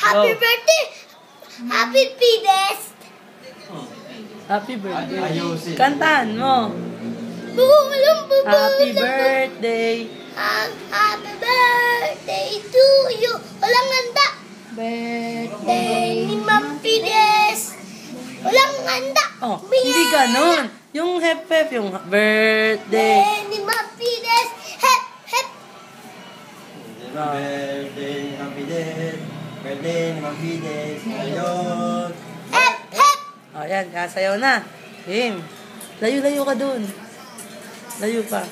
Happy birthday! Happy Pides! Happy birthday. Kantahan mo. Happy birthday. Happy birthday to you. Walang handa. Birthday ni Ma'am Pides. Walang handa. Oh, hindi ganon. Yung hep-hep, yung birthday. Ni Ma'am Pides. Hep, hep. Birthday ni Ma'am Pides. Birthday ni Ma'am Pides. Ayun. Hep, hep. O, yan. Kasayaw na. Game. Layo-layo ka dun. Layo pa.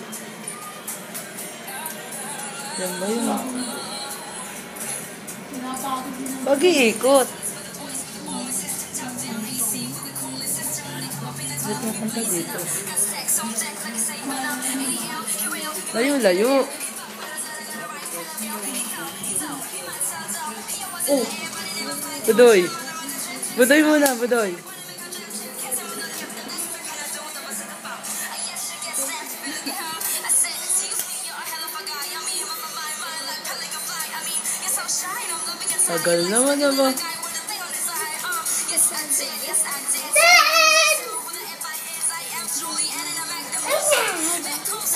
Yan ba yun? Pag-iikot. Ba't napunta dito? Layo-layo. Oh! Budoy! Budoy muna, Budoy! Tagal naman naman.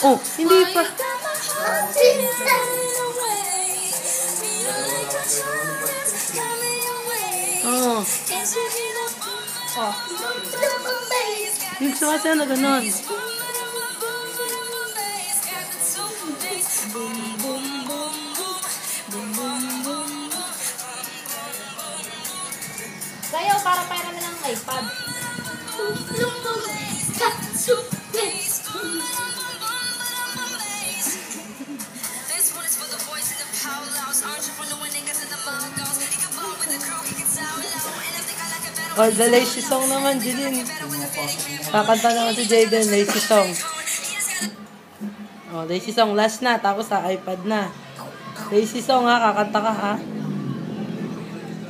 Oh, hindi pa. Oh. Oh. Yung sumasayaw na ganon. Sayaw para namin ng iPad. Oh, the lazy song naman, Jeline. Kakanta naman si Jayden, lazy song. Oh, lazy song, last na. Tapos sa iPad na. Lazy song ha, kakanta ka ha.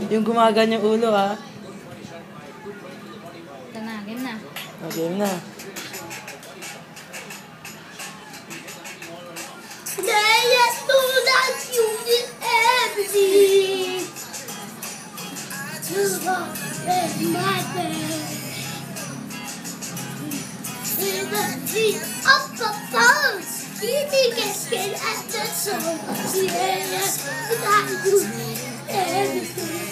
Yung gumagan yung ulo ha. Ito na, game na. Oh, game na. Let's do that, you did everything. In my bed. In the heat of the pulse. Eating a skin at the soul. Yeah, that you did everything.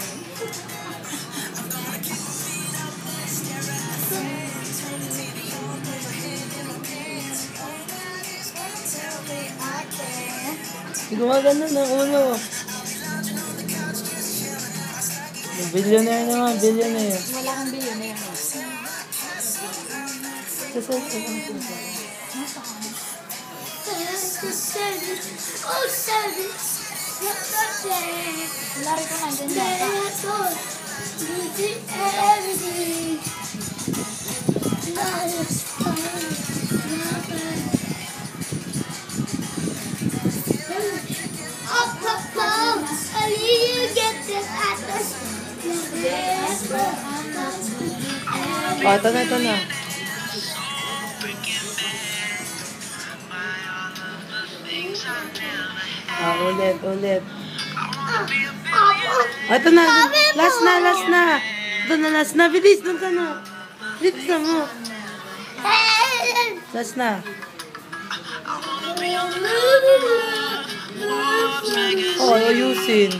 Gumagano ng ulo. Billionaire naman, billionaire. Wala kang billionaire. Lari ko nandun data. Oh, ito na, ito na. Ah, ulit, ulit. Oh, ito na. Last na, last na. Ito na, last na. Bilis, doon ka na. Bilis na mo. Last na. Oh, ayusin.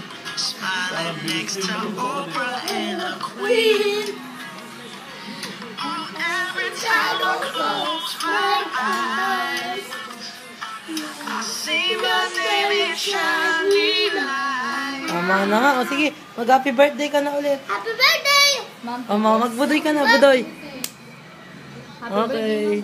Tama na nga. O sige, mag-happy birthday ka na ulit. Happy birthday! O, magbudoy ka na, budoy. Happy birthday. Okay.